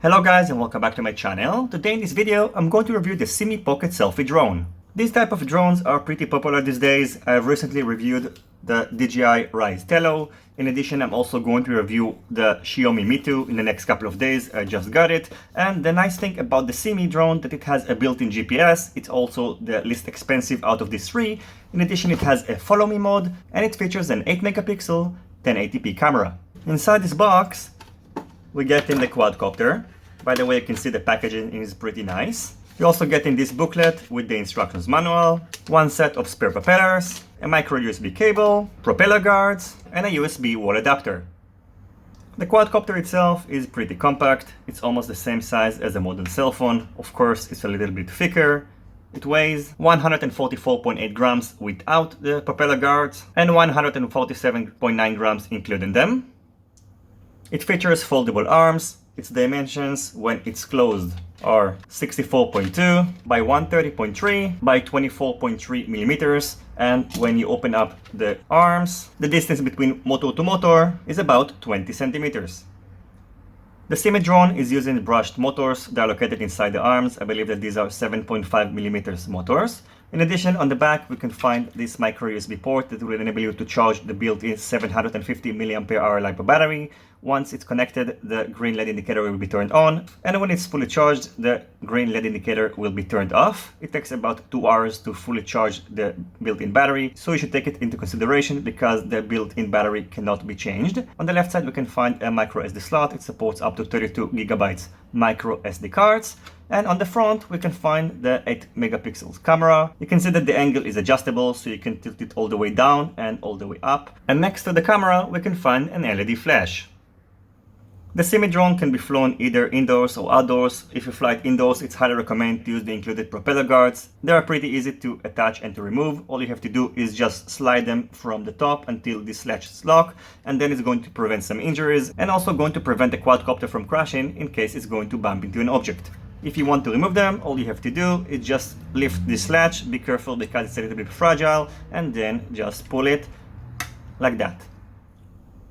Hello guys and welcome back to my channel. Today in this video I'm going to review the Simi Pocket Selfie drone. These type of drones are pretty popular these days. I've recently reviewed the DJI Rise Tello. In addition, I'm also going to review the Xiaomi Mi 2 in the next couple of days. I just got it. And the nice thing about the Simi drone that it has a built-in GPS. It's also the least expensive out of these three. In addition, it has a follow me mode and it features an 8 megapixel 1080p camera. Inside this box we get in the quadcopter. By the way, you can see the packaging is pretty nice. You also get in this booklet with the instructions manual, one set of spare propellers, a micro USB cable, propeller guards, and a USB wall adapter. The quadcopter itself is pretty compact. It's almost the same size as a modern cell phone. Of course, it's a little bit thicker. It weighs 144.8 grams without the propeller guards and 147.9 grams including them. It features foldable arms. Its dimensions when it's closed are 64.2 by 130.3 by 24.3 millimeters, and when you open up the arms, the distance between motor to motor is about 20 centimeters. The Simi drone is using brushed motors that are located inside the arms. I believe that these are 7.5 millimeters motors. In addition, on the back we can find this micro USB port that will enable you to charge the built-in 750 mAh LiPo battery. Once it's connected, the green LED indicator will be turned on, and when it's fully charged, the green LED indicator will be turned off. It takes about 2 hours to fully charge the built-in battery, so you should take it into consideration because the built-in battery cannot be changed. On the left side we can find a micro SD slot. It supports up to 32 gigabytes micro SD cards. And on the front, we can find the 8 megapixels camera. You can see that the angle is adjustable, so you can tilt it all the way down and all the way up. And next to the camera, we can find an LED flash. The Simi drone can be flown either indoors or outdoors. If you fly it indoors, it's highly recommended to use the included propeller guards. They are pretty easy to attach and to remove. All you have to do is just slide them from the top until this latch lock, and then it's going to prevent some injuries and also going to prevent the quadcopter from crashing in case it's going to bump into an object. If you want to remove them, all you have to do is just lift this latch. Be careful because it's a little bit fragile, and then just pull it like that.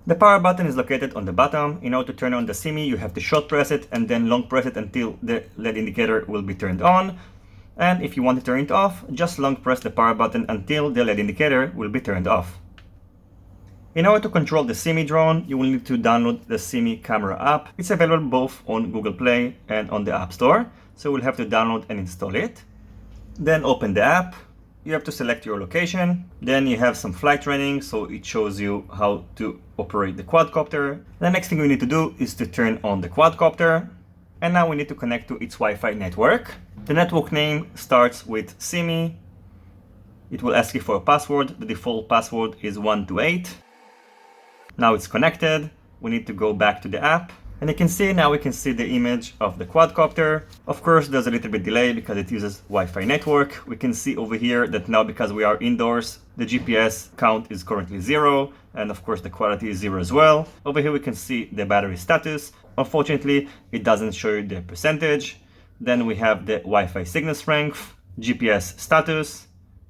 The power button is located on the bottom. In order to turn on the Simi, you have to short press it and then long press it until the LED indicator will be turned on. And if you want to turn it off, just long press the power button until the LED indicator will be turned off. In order to control the Simi drone, you will need to download the Simi camera app. It's available both on Google Play and on the App Store, so we'll have to download and install it. Then open the app. You have to select your location. Then you have some flight training, so it shows you how to operate the quadcopter. The next thing we need to do is to turn on the quadcopter. And now we need to connect to its Wi-Fi network. The network name starts with Simi. It will ask you for a password. The default password is 128. Now it's connected. We need to go back to the app. And you can see now we can see the image of the quadcopter. Of course, there's a little bit delay because it uses Wi-Fi network. We can see over here that now because we are indoors, the GPS count is currently 0. And of course, the quality is 0 as well. Over here, we can see the battery status. Unfortunately, it doesn't show you the percentage. Then we have the Wi-Fi signal strength, GPS status,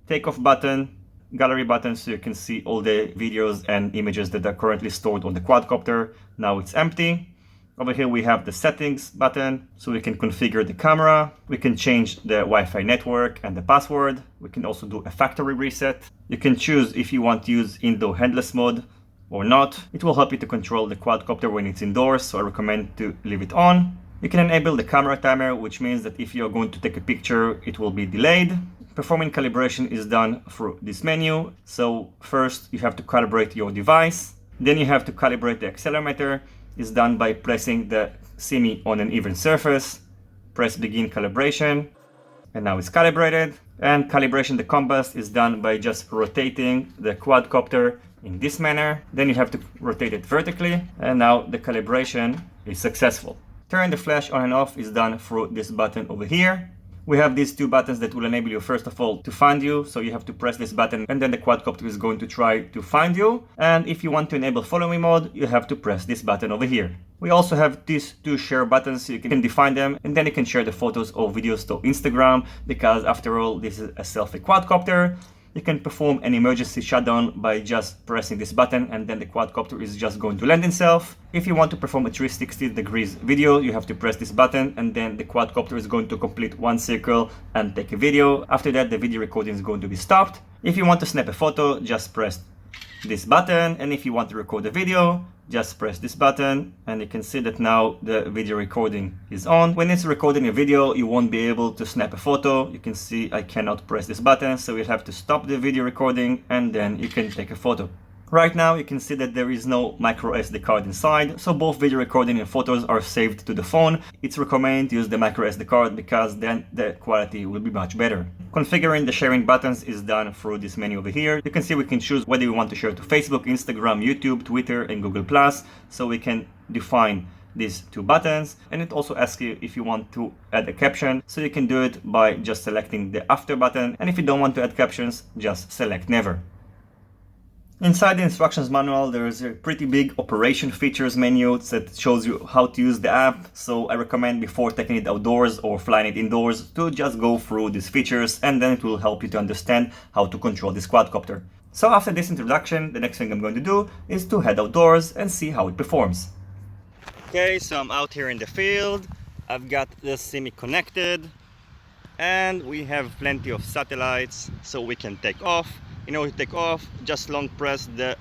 takeoff button, gallery button, so you can see all the videos and images that are currently stored on the quadcopter. Now it's empty. Over here we have the settings button, so we can configure the camera. We can change the Wi-Fi network and the password. We can also do a factory reset. You can choose if you want to use indoor headless mode or not. It will help you to control the quadcopter when it's indoors, so I recommend to leave it on. You can enable the camera timer, which means that if you're going to take a picture, it will be delayed. Performing calibration is done through this menu. So first you have to calibrate your device. Then you have to calibrate the accelerometer. It's done by placing the Simi on an even surface. Press begin calibration. And now it's calibrated. And calibration the compass is done by just rotating the quadcopter in this manner. Then you have to rotate it vertically. And now the calibration is successful. Turn the flash on and off is done through this button over here. We have these two buttons that will enable you, first of all, to find you. So you have to press this button and then the quadcopter is going to try to find you. And if you want to enable follow me mode, you have to press this button over here. We also have these two share buttons, so you can define them and then you can share the photos or videos to Instagram, because after all, this is a selfie quadcopter. You can perform an emergency shutdown by just pressing this button, and then the quadcopter is just going to land itself. If you want to perform a 360 degrees video, you have to press this button, and then the quadcopter is going to complete one circle and take a video. After that, the video recording is going to be stopped. If you want to snap a photo, just press this button, and if you want to record a video, just press this button, and you can see that now the video recording is on. When it's recording a video, you won't be able to snap a photo. You can see I cannot press this button, so you'll have to stop the video recording and then you can take a photo. Right now you can see that there is no micro SD card inside, so both video recording and photos are saved to the phone. It's recommended to use the micro SD card because then the quality will be much better. Configuring the sharing buttons is done through this menu over here. You can see we can choose whether we want to share to Facebook, Instagram, YouTube, Twitter and Google+, so we can define these two buttons. And it also asks you if you want to add a caption, so you can do it by just selecting the after button, and if you don't want to add captions, just select never. Inside the instructions manual, there is a pretty big operation features menu that shows you how to use the app, so I recommend before taking it outdoors or flying it indoors to just go through these features, and then it will help you to understand how to control this quadcopter. So after this introduction, the next thing I'm going to do is to head outdoors and see how it performs. Okay, so I'm out here in the field. I've got the Simi connected, and we have plenty of satellites so we can take off. In order to take off, just long press the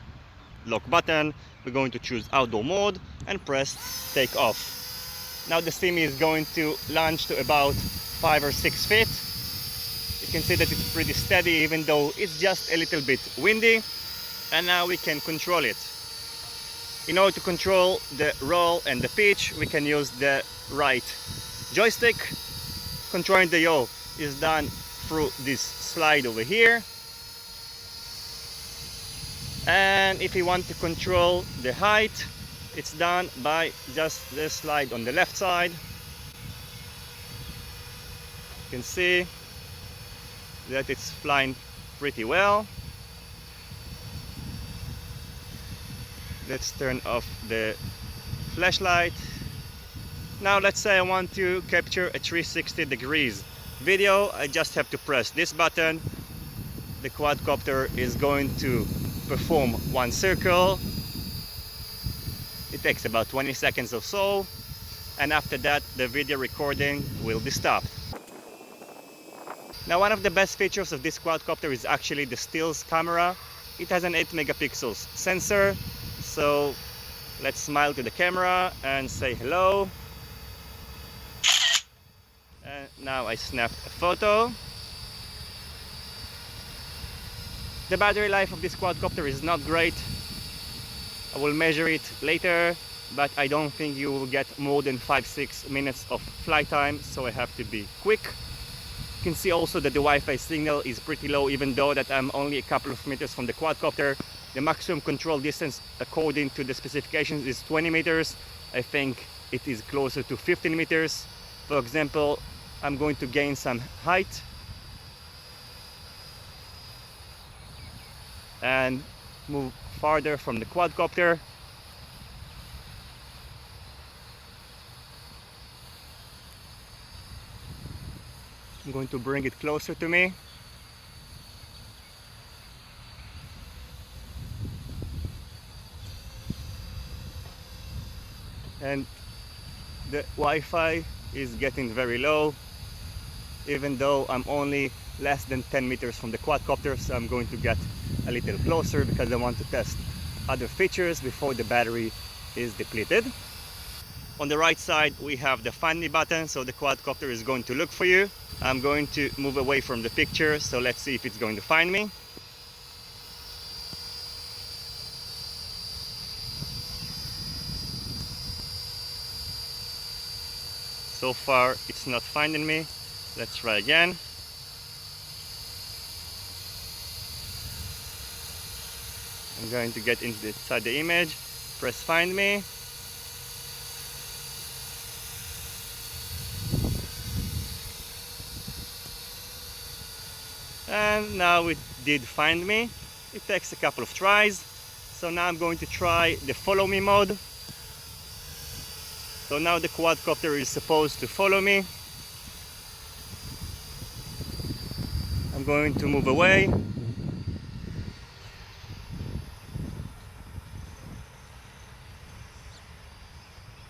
lock button. We're going to choose outdoor mode and press take off. Now the Simi is going to launch to about 5 or 6 feet. You can see that it's pretty steady even though it's just a little bit windy. And now we can control it. In order to control the roll and the pitch, we can use the right joystick. Controlling the yaw is done through this slide over here. And if you want to control the height, it's done by just the slide on the left side. You can see that it's flying pretty well. Let's turn off the flashlight. Now let's say I want to capture a 360 degrees video. I just have to press this button. The quadcopter is going to perform one circle. It takes about 20 seconds or so, and after that the video recording will be stopped. Now one of the best features of this quadcopter is actually the stills camera. It has an 8 megapixels sensor, so let's smile to the camera and say hello. And now I snapped a photo. The battery life of this quadcopter is not great. I will measure it later, but I don't think you will get more than 5-6 minutes of flight time, so I have to be quick. You can see also that the Wi-Fi signal is pretty low, even though that I'm only a couple of meters from the quadcopter. The maximum control distance according to the specifications is 20 meters. I think it is closer to 15 meters. For example, I'm going to gain some height and move farther from the quadcopter. I'm going to bring it closer to me. And the Wi-Fi is getting very low, even though I'm only less than 10 meters from the quadcopter, so I'm going to get a little closer because I want to test other features before the battery is depleted. On the right side we have the find me button, so the quadcopter is going to look for you. I'm going to move away from the picture, so let's see if it's going to find me. So far it's not finding me. Let's try again. I'm going to get inside the image, press find me. And now it did find me. It takes a couple of tries. So now I'm going to try the follow me mode. So now the quadcopter is supposed to follow me. I'm going to move away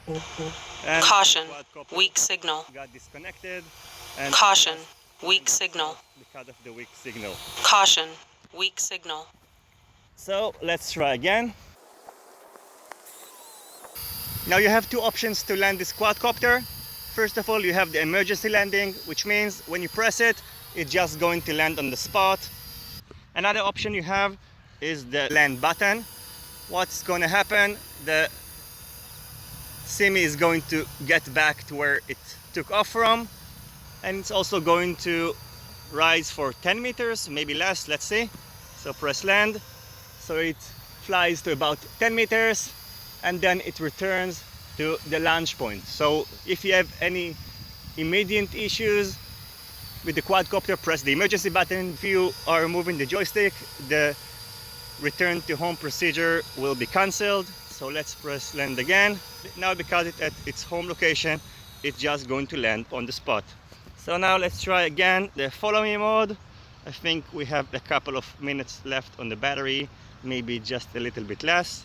And Caution, the quadcopter weak signal. got disconnected. And Caution, weak signal. because of the weak signal. Caution, weak signal. So let's try again. Now you have two options to land this quadcopter. First of all, you have the emergency landing, which means when you press it, it's just going to land on the spot. Another option you have is the land button. What's going to happen? The Simi is going to get back to where it took off from, and it's also going to rise for 10 meters, maybe less, let's see. So press land, so it flies to about 10 meters, and then it returns to the launch point. So if you have any immediate issues with the quadcopter, press the emergency button. If you are moving the joystick, the return to home procedure will be cancelled. So let's press land again. Now because it's at its home location, it's just going to land on the spot. So now let's try again the follow me mode. I think we have a couple of minutes left on the battery, maybe just a little bit less.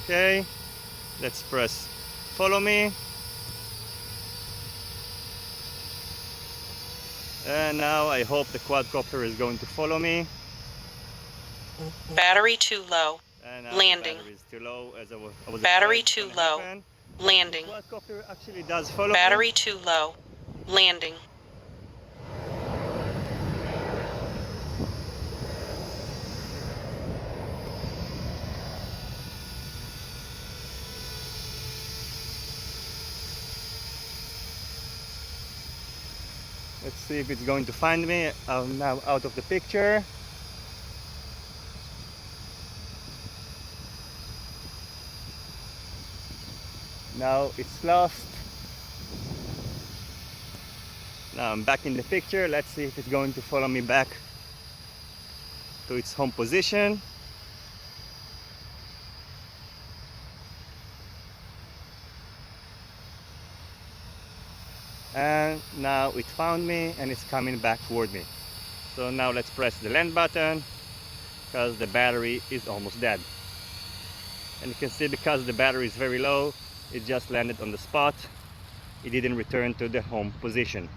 Okay, let's press follow me. And now I hope the quadcopter is going to follow me. Battery too low. Landing. Battery is too low, as I was Battery afraid too it's gonna low. happen. Landing. The quadcopter actually does follow Battery me. too low. Landing. Let's see if it's going to find me. I'm now out of the picture. Now it's lost. Now I'm back in the picture. Let's see if it's going to follow me back to its home position. And now it found me and it's coming back toward me. So now let's press the land button because the battery is almost dead. And you can see because the battery is very low, it just landed on the spot. It didn't return to the home position.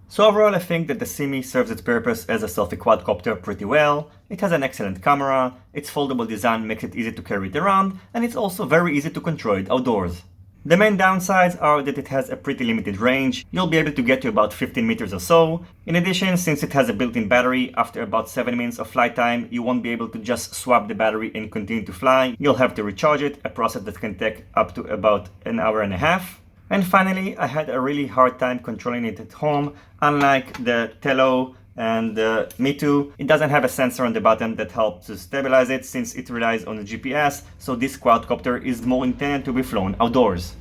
So overall, I think that the Simi serves its purpose as a selfie quadcopter pretty well. It has an excellent camera, its foldable design makes it easy to carry it around, and it's also very easy to control it outdoors. The main downsides are that it has a pretty limited range. You'll be able to get to about 15 meters or so. In addition, since it has a built-in battery, after about 7 minutes of flight time, you won't be able to just swap the battery and continue to fly. You'll have to recharge it, a process that can take up to about an hour and a half. And finally, I had a really hard time controlling it at home. Unlike the Tello and the Me Too, it doesn't have a sensor on the button that helps to stabilize it since it relies on the GPS, so this quadcopter is more intended to be flown outdoors.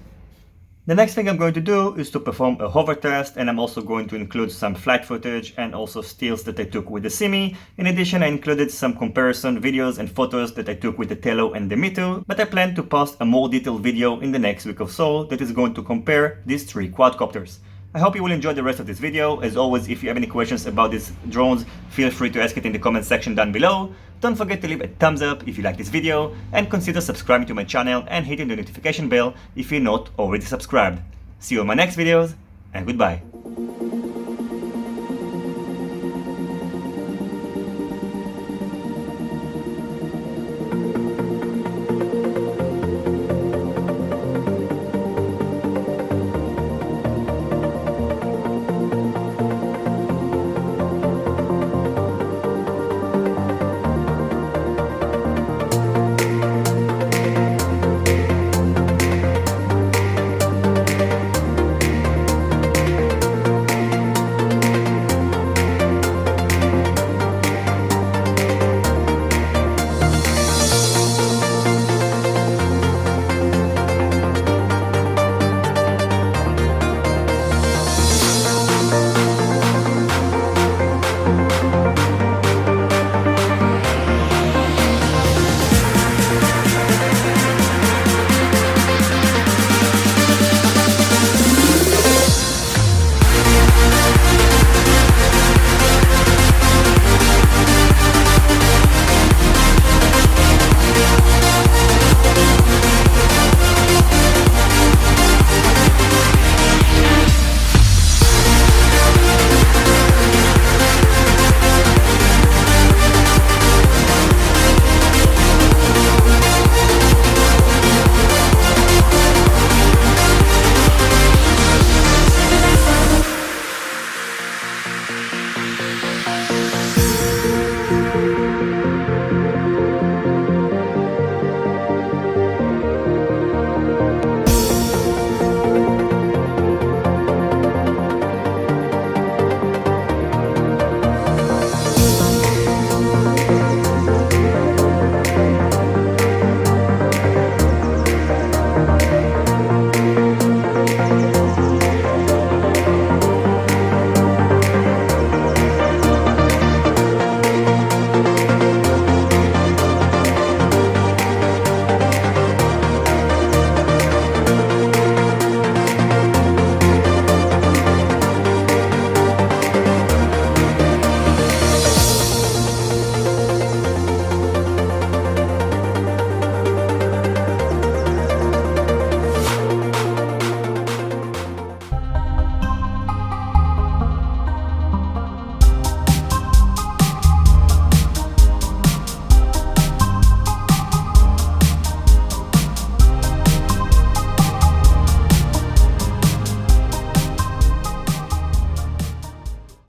The next thing I'm going to do is to perform a hover test, and I'm also going to include some flight footage and also stills that I took with the Simi. In addition, I included some comparison videos and photos that I took with the Tello and the Me Too, but I plan to post a more detailed video in the next week or so that is going to compare these three quadcopters. I hope you will enjoy the rest of this video. As always, if you have any questions about these drones, feel free to ask it in the comment section down below. Don't forget to leave a thumbs up if you like this video, and consider subscribing to my channel and hitting the notification bell if you're not already subscribed. See you in my next videos, and goodbye.